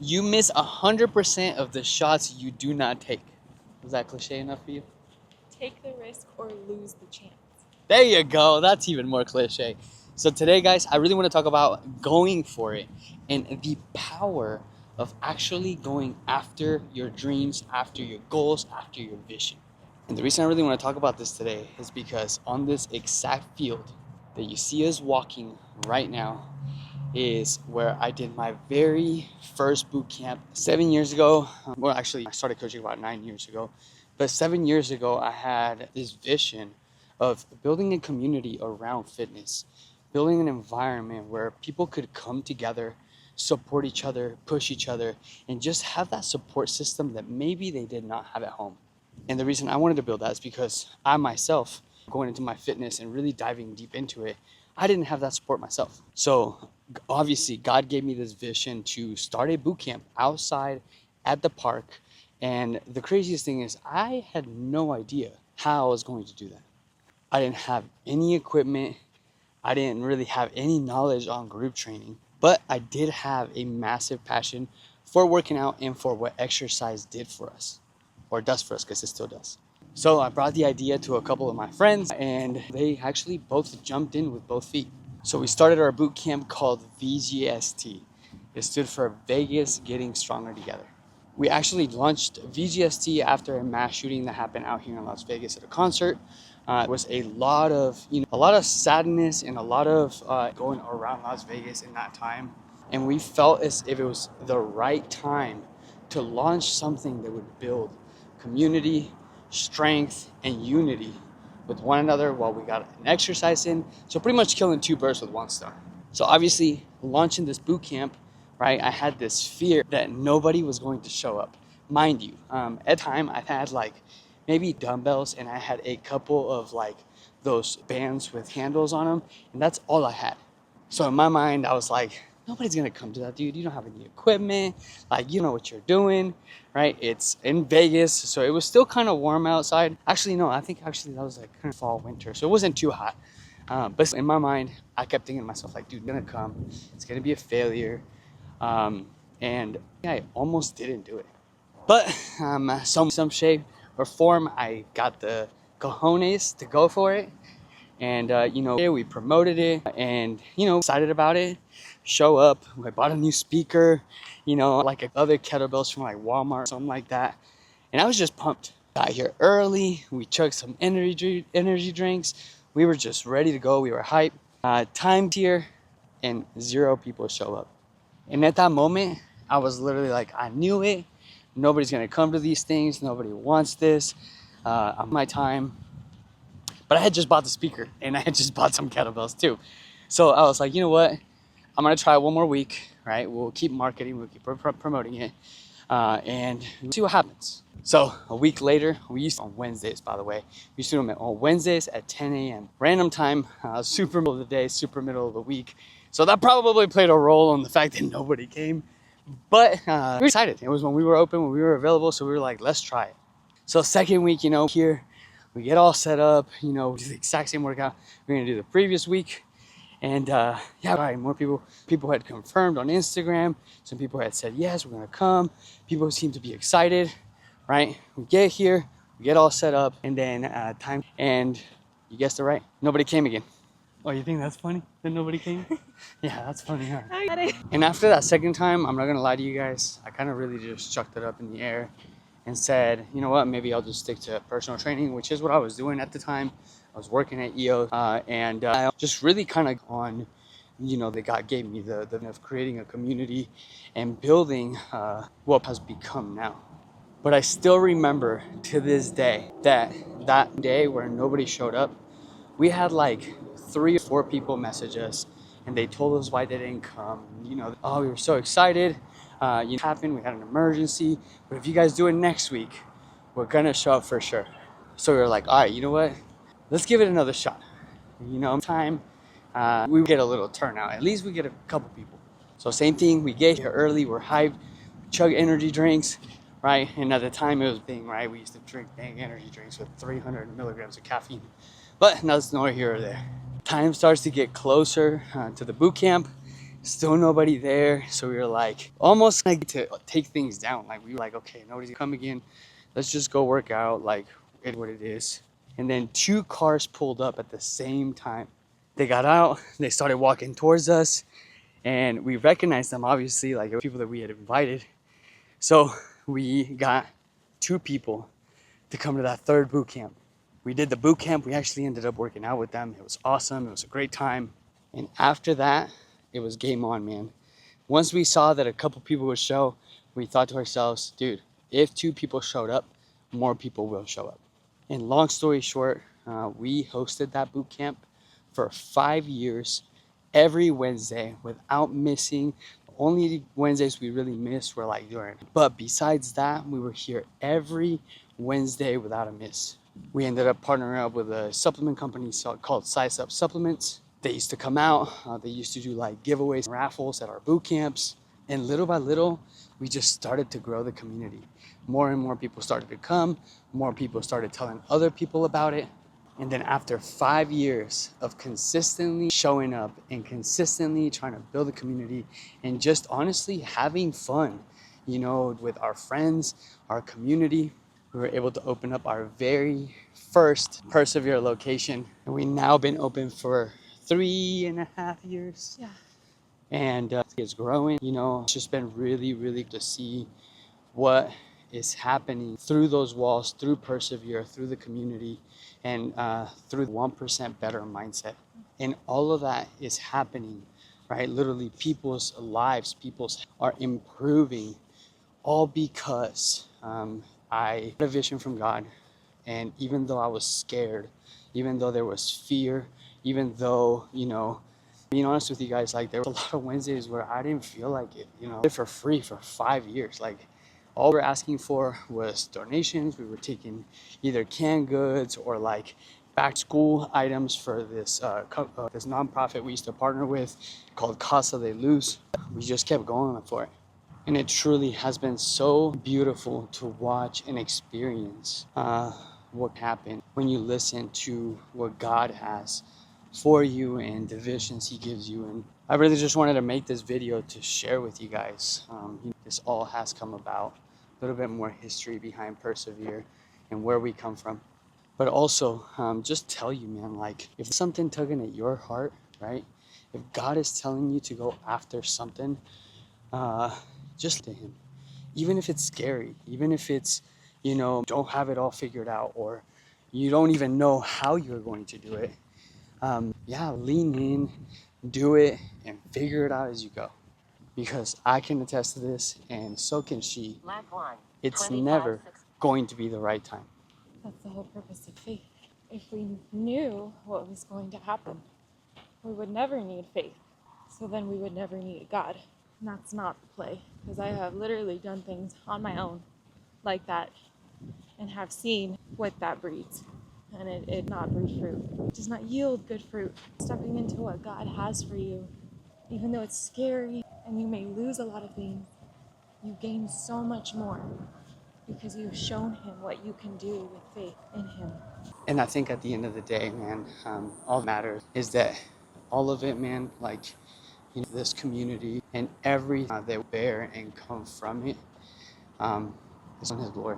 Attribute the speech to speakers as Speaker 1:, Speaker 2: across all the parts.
Speaker 1: You miss 100% of the shots you do not take. Was that cliche enough for you?
Speaker 2: Take the risk or lose the chance.
Speaker 1: There you go. That's even more cliche. So today, guys, I really want to talk about going for it and the power of actually going after your dreams, after your goals, after your vision. And the reason I really want to talk about this today is because on this exact field that you see us walking right now is where I did my very first boot camp 7 years ago. Well, actually, I started coaching about 9 years ago. But 7 years ago, I had this vision of building a community around fitness, building an environment where people could come together, support each other, push each other, and just have that support system that maybe they did not have at home. And the reason I wanted to build that is because I myself, going into my fitness and really diving deep into it, I didn't have that support myself. So obviously God gave me this vision to start a boot camp outside at the park. And the craziest thing is I had no idea how I was going to do that. I didn't have any equipment. I didn't really have any knowledge on group training, but I did have a massive passion for working out and for what exercise did for us, or does for us, because it still does. So I brought the idea to a couple of my friends and they actually both jumped in with both feet. So we started our boot camp called VGST. It stood for Vegas Getting Stronger Together. We actually launched VGST after a mass shooting that happened out here in Las Vegas at a concert. It was a lot of sadness and a lot of going around Las Vegas in that time. And we felt as if it was the right time to launch something that would build community, strength, and unity with one another while we got an exercise in. So pretty much killing two birds with one stone. So obviously launching this boot camp, right, I had this fear that nobody was going to show up. Mind you, at the time I had like maybe dumbbells and I had a couple of like those bands with handles on them, and that's all I had. So in my mind I was like, nobody's gonna come to that, dude. You don't have any equipment, like you know what you're doing, right? It's in Vegas, so it was still kind of warm outside. Actually no, I think actually that was like kind of fall, winter, so it wasn't too hot. But in my mind I kept thinking to myself like, dude, it's gonna come, it's gonna be a failure. And I almost didn't do it, but some shape or form I got the cojones to go for it. And we promoted it and excited about it. Show up, I bought a new speaker, like other kettlebells from like Walmart, something like that, and I was just pumped. Got here early, we chugged some energy drinks, we were just ready to go, we were hyped. Timed here and 0 people show up. And at that moment I was literally like, I knew it. Nobody's gonna come to these things, nobody wants this. On my time. But I had just bought the speaker and I had just bought some kettlebells too. So I was like, you know what? I'm gonna try one more week, right? We'll keep marketing, we'll keep promoting it, and we'll see what happens. So a week later, we used to on Wednesdays, by the way. We used to do them on Wednesdays at 10 a.m. Random time, super middle of the day, super middle of the week. So that probably played a role in the fact that nobody came. But we were excited. It was when we were open, when we were available, so we were like, let's try it. So second week, here, we get all set up, do the exact same workout we're gonna do the previous week. And right, more people had confirmed on Instagram. Some people had said, yes, we're gonna come. People seem to be excited, right? We get here, we get all set up, and then time, and you guessed it right, nobody came again. Oh, you think that's funny that nobody came? Yeah, that's funny, huh? And after that second time, I'm not gonna lie to you guys, I kind of really just chucked it up in the air and said, you know what, maybe I'll just stick to personal training, which is what I was doing at the time. I was working at EO, and just really kind of on, that God gave me the of creating a community and building what has become now. But I still remember to this day that day where nobody showed up, we had like 3 or 4 people message us and they told us why they didn't come. Oh, we were so excited. Happened, we had an emergency, but if you guys do it next week, we're gonna show up for sure. So we were like, all right, you know what? Let's give it another shot. Time we get a little turnout. At least we get a couple people. So same thing, we get here early, we're hyped, chug energy drinks, right? And at the time it was a thing, right? We used to drink dang energy drinks with 300 milligrams of caffeine. But that's nor here or there. Time starts to get closer to the boot camp, Still nobody there. So we were like, almost like to take things down. Like we were like, okay, nobody's gonna come again. Let's just go work out. Like it what it is. And then 2 cars pulled up at the same time. They got out. They started walking towards us, and we recognized them. Obviously, like people that we had invited. So we got 2 people to come to that 3rd boot camp. We did the boot camp. We actually ended up working out with them. It was awesome. It was a great time. And after that, it was game on, man. Once we saw that a couple people would show, we thought to ourselves, dude, if 2 people showed up, more people will show up. And long story short, we hosted that boot camp for 5 years, every Wednesday without missing. The only Wednesdays we really missed were like during. But besides that, we were here every Wednesday without a miss. We ended up partnering up with a supplement company called Size Up Supplements. They used to come out. They used to do like giveaways, raffles at our boot camps. And little by little, we just started to grow the community. More and more people started to come. More people started telling other people about it. And then after 5 years of consistently showing up and consistently trying to build a community and just honestly having fun, you know, with our friends, our community, we were able to open up our very first PRSVR location. And we've now been open for 3.5 years.
Speaker 2: Yeah.
Speaker 1: And it's growing, you know. It's just been really, really to see what is happening through those walls, through Persevere, through the community, and through the 1% better mindset. And all of that is happening, right? Literally people's lives, people's are improving, all because I had a vision from God. And even though I was scared, even though there was fear, even though, you know, being honest with you guys, like there were a lot of Wednesdays where I didn't feel like it, you know, I did for free for 5 years. Like all we were asking for was donations. We were taking either canned goods or like back to school items for this this nonprofit we used to partner with called Casa de Luz. We just kept going for it. And it truly has been so beautiful to watch and experience what happened when you listen to what God has for you and the visions he gives you. And I really just wanted to make this video to share with you guys. This all has come about, a little bit more history behind Persevere and where we come from. But also just tell you, man, like if something tugging at your heart, right? If God is telling you to go after something, just to him, even if it's scary, even if it's, you know, don't have it all figured out or you don't even know how you're going to do it. Yeah, lean in, do it, and figure it out as you go. Because I can attest to this, and so can she. It's never going to be the right time.
Speaker 2: That's the whole purpose of faith. If we knew what was going to happen, we would never need faith. So then we would never need God. And that's not the play. Because I have literally done things on my own like that and have seen what that breeds. And it not breed fruit. It does not yield good fruit. Stepping into what God has for you, even though it's scary and you may lose a lot of things, you gain so much more because you've shown him what you can do with faith in him.
Speaker 1: And I think at the end of the day, man, all that matters is that all of it, man, like, you know, this community and everything they bear and come from it is on his glory.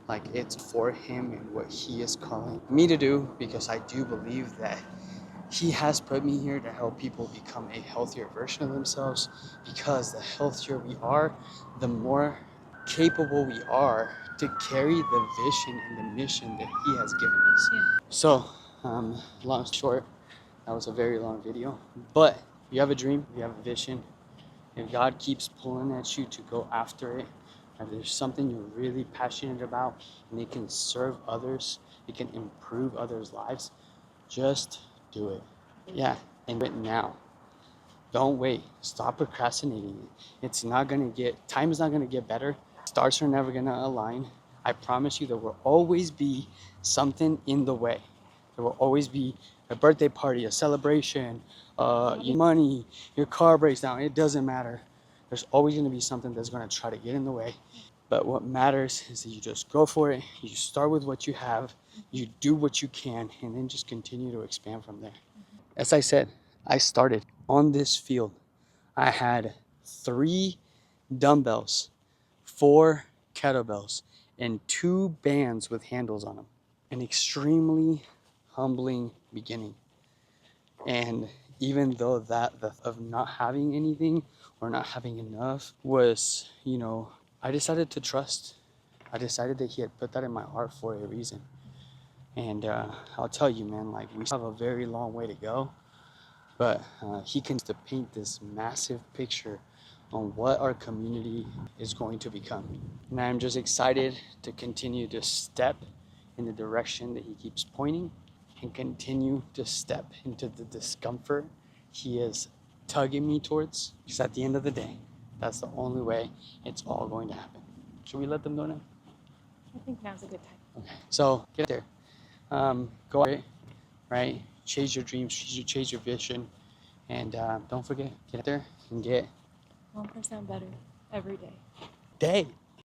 Speaker 1: Like it's for him and what he is calling me to do, because I do believe that he has put me here to help people become a healthier version of themselves, because the healthier we are, the more capable we are to carry the vision and the mission that he has given us.
Speaker 2: Yeah.
Speaker 1: So, long short, that was a very long video, but you have a dream, you have a vision, if God keeps pulling at you to go after it, if there's something you're really passionate about and it can serve others, it can improve others' lives, just do it. Yeah, and do it now. Don't wait. Stop procrastinating. It's not gonna get, time is not gonna get better. Stars are never gonna align. I promise you there will always be something in the way. There will always be a birthday party, a celebration, your money, your car breaks down. It doesn't matter. There's always going to be something that's going to try to get in the way. But what matters is that you just go for it. You start with what you have. You do what you can, and then just continue to expand from there. As I said, I started on this field I had 3 dumbbells, 4 kettlebells, and 2 bands with handles on them. An extremely humbling beginning. And even though that of not having anything or not having enough was, I decided to trust. I decided that he had put that in my heart for a reason. And I'll tell you, man, like, we have a very long way to go, but he can to paint this massive picture on what our community is going to become. And I'm just excited to continue to step in the direction that he keeps pointing and continue to step into the discomfort he is tugging me towards. Because at the end of the day, that's the only way it's all going to happen. Should we let them know now?
Speaker 2: I think now's a good time.
Speaker 1: Okay. So get there. Go out, right? Chase your dreams, chase your vision, and don't forget, get out there and get
Speaker 2: 1% better every day.
Speaker 1: day.